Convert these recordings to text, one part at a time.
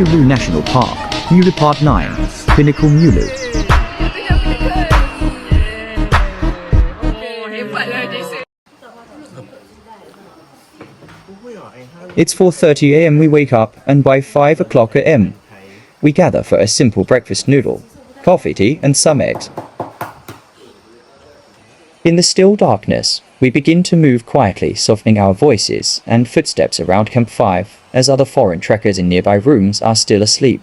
Mulu National Park, Mulu Part 9, Pinnacle Mulu. It's 4:30 a.m. we wake up, and by 5 o'clock a.m. we gather for a simple breakfast noodle, coffee, tea and some eggs. In the still darkness, we begin to move quietly, softening our voices and footsteps around Camp 5 as other foreign trekkers in nearby rooms are still asleep.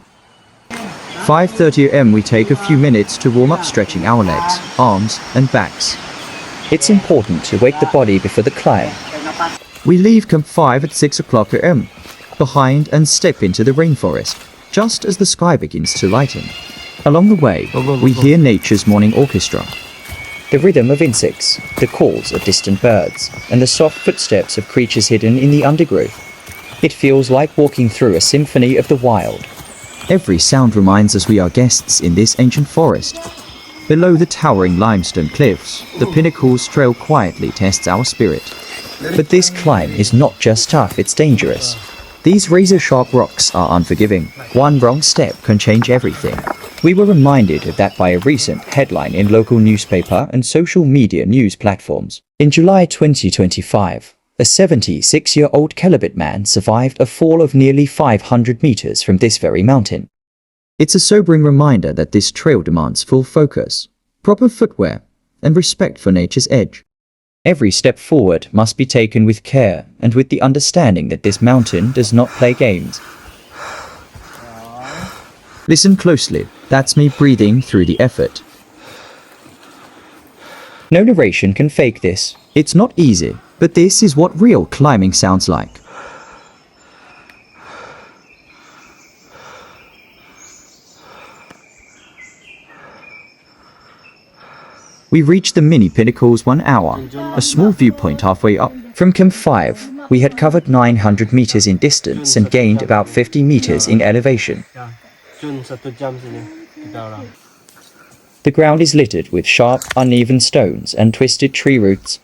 5:30 a.m. we take a few minutes to warm up, stretching our legs, arms and backs. It's important to wake the body before the climb. We leave Camp 5 at 6 o'clock a.m. behind and step into the rainforest, just as the sky begins to lighten. Along the way, we hear nature's morning orchestra. The rhythm of insects, the calls of distant birds, and the soft footsteps of creatures hidden in the undergrowth. It feels like walking through a symphony of the wild. Every sound reminds us we are guests in this ancient forest. Below the towering limestone cliffs, the Pinnacles trail quietly tests our spirit. But this climb is not just tough, it's dangerous. These razor-sharp rocks are unforgiving. One wrong step can change everything. We were reminded of that by a recent headline in local newspaper and social media news platforms. In July 2025, a 76-year-old celibate man survived a fall of nearly 500 meters from this very mountain. It's a sobering reminder that this trail demands full focus, proper footwear, and respect for nature's edge. Every step forward must be taken with care and with the understanding that this mountain does not play games. Listen closely, that's me breathing through the effort. No narration can fake this. It's not easy, but this is what real climbing sounds like. We reached the mini Pinnacles 1 hour, a small viewpoint halfway up. From Camp 5, we had covered 900 meters in distance and gained about 50 meters in elevation. The ground is littered with sharp, uneven stones and twisted tree roots.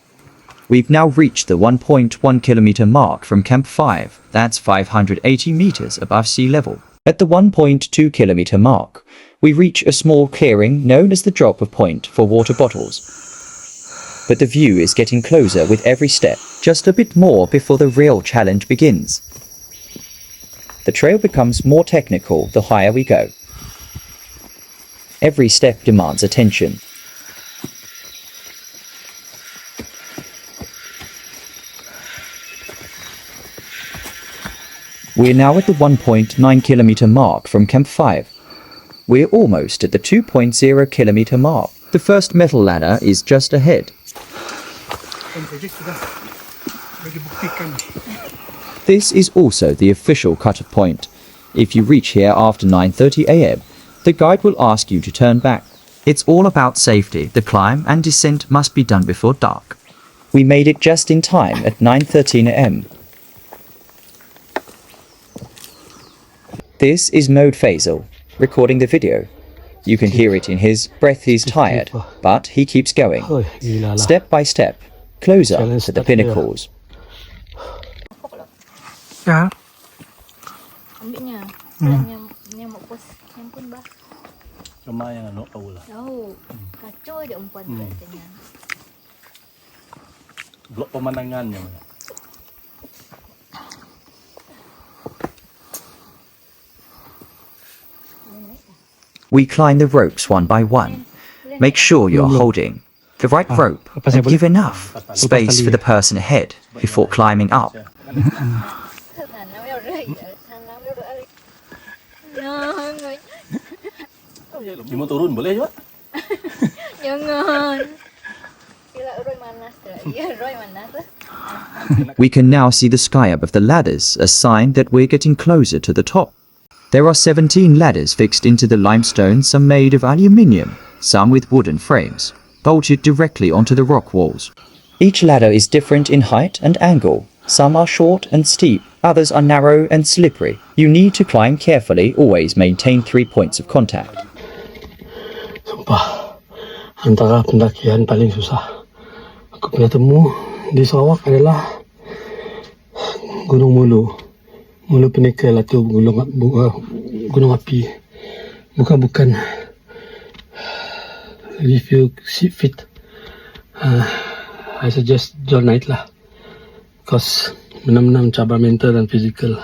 We've now reached the 1.1 kilometer mark from Camp 5, that's 580 meters above sea level. At the 1.2 kilometer mark, we reach a small clearing known as the drop-off point for water bottles. But the view is getting closer with every step, just a bit more before the real challenge begins. The trail becomes more technical the higher we go. Every step demands attention. We're now at the 1.9 kilometer mark from Camp 5. We're almost at the 2.0 kilometer mark. The first metal ladder is just ahead. This is also the official cut-off point. If you reach here after 9:30 a.m., the guide will ask you to turn back. It's all about safety. The climb and descent must be done before dark. We made it just in time at 9:13 a.m. This is Mohd Faisal, recording the video. You can hear it in his breath. He's tired, but he keeps going, step by step, closer to the Pinnacles. Ya. Ambilnya. Yang mau pos handphone bah. Cuma yang anu tahu lah. Tahu. Kacau aja umpan katanya. Blok pemandangannya. We climb the ropes one by one. Make sure you're holding the right rope and give enough space for the person ahead before climbing up. Mau turun boleh juga? Jangan. Gila Roy manas dah. Ya Roy manas. We can now see the sky above the ladders, a sign that we're getting closer to the top. There are 17 ladders fixed into the limestone, some made of aluminium, some with wooden frames, bolted directly onto the rock walls. Each ladder is different in height and angle. Some are short and steep, others are narrow and slippery. You need to climb carefully, always maintain 3 points of contact. Sumpah, antara pendakian paling susah aku pernah temu di Sarawak adalah Gunung Mulu. Mulu Pinnacle atau Gunung Api. Bukan. If you see fit, I suggest join night lah. Because menang-menang cabar mental dan physical.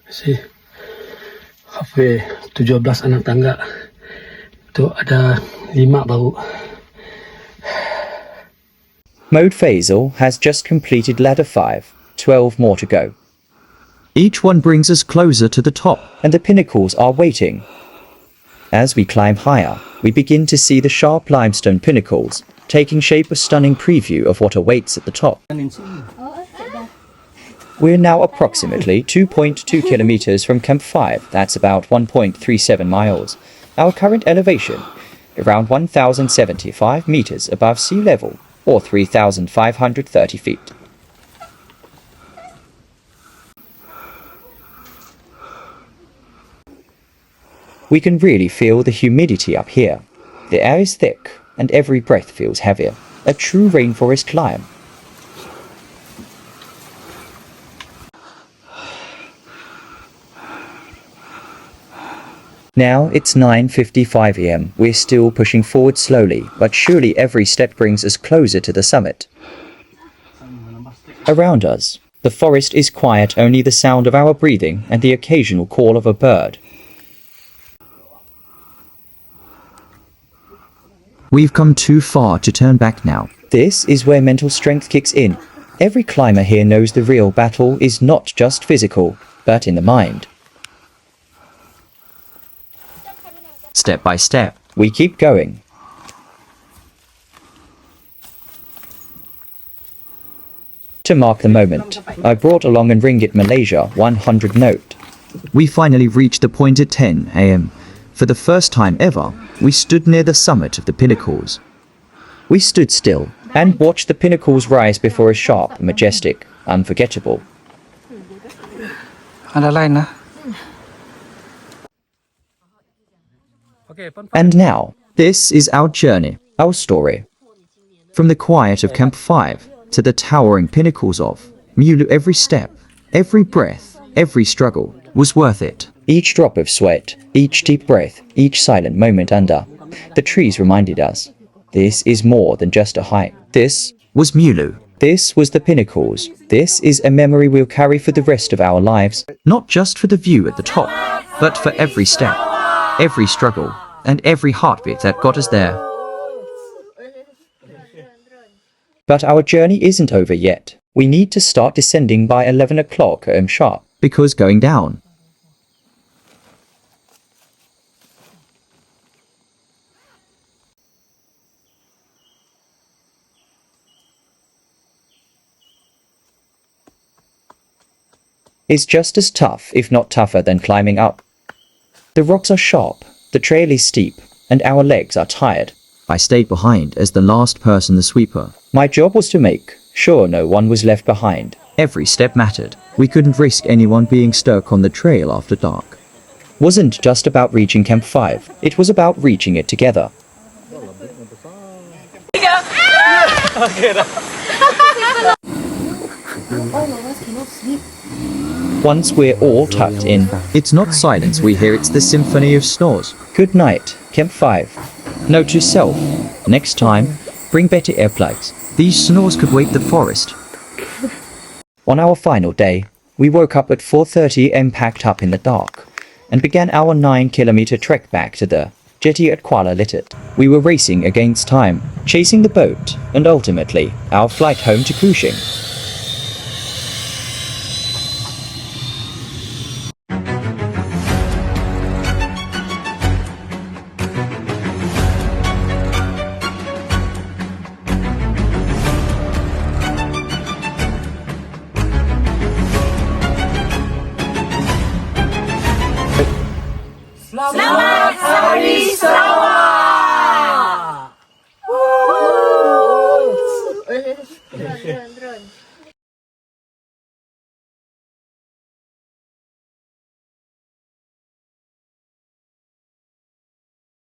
See, halfway 17 anak tangga. Tu ada 5 baru. Mohd Faisal has just completed ladder 5, 12 more to go. Each one brings us closer to the top, and the pinnacles are waiting. As we climb higher, we begin to see the sharp limestone pinnacles, taking shape a stunning preview of what awaits at the top. We're now approximately 2.2 kilometers from Camp 5, that's about 1.37 miles. Our current elevation, around 1,075 meters above sea level, or 3,530 feet. We can really feel the humidity up here. The air is thick, and every breath feels heavier. A true rainforest climb. Now it's 9:55 AM. We're still pushing forward slowly, but surely every step brings us closer to the summit. Around us, the forest is quiet, only the sound of our breathing and the occasional call of a bird. We've come too far to turn back now. This is where mental strength kicks in. Every climber here knows the real battle is not just physical, but in the mind. Step by step, we keep going. To mark the moment, I brought along a Ringgit Malaysia 100 note. We finally reached the point at 10 AM. For the first time ever, we stood near the summit of the Pinnacles. We stood still and watched the Pinnacles rise before us, sharp, majestic, unforgettable. Ada lain lah. And now, this is our journey, our story. From the quiet of Camp 5 to the towering pinnacles of Mulu, every step, every breath, every struggle was worth it. Each drop of sweat, each deep breath, each silent moment under the trees reminded us, this is more than just a hike. This was Mulu. This was the Pinnacles. This is a memory we'll carry for the rest of our lives. Not just for the view at the top, but for every step, every struggle, and every heartbeat that got us there. But our journey isn't over yet. We need to start descending by 11 o'clock AM sharp, because going down is just as tough, if not tougher, than climbing up. The rocks are sharp, the trail is steep, and our legs are tired. I stayed behind as the last person, the sweeper. My job was to make sure no one was left behind. Every step mattered. We couldn't risk anyone being stuck on the trail after dark. Wasn't just about reaching Camp 5, it was about reaching it together. Once we're all tucked in, it's not silence we hear, it's the symphony of snores. Good night, Camp 5. Note to self, next time, bring better earplugs. These snores could wake the forest. On our final day, we woke up at 4:30 AM, packed up in the dark, and began our 9-kilometer trek back to the jetty at Kuala Litet. We were racing against time, chasing the boat, and ultimately, our flight home to Kuching. Selamat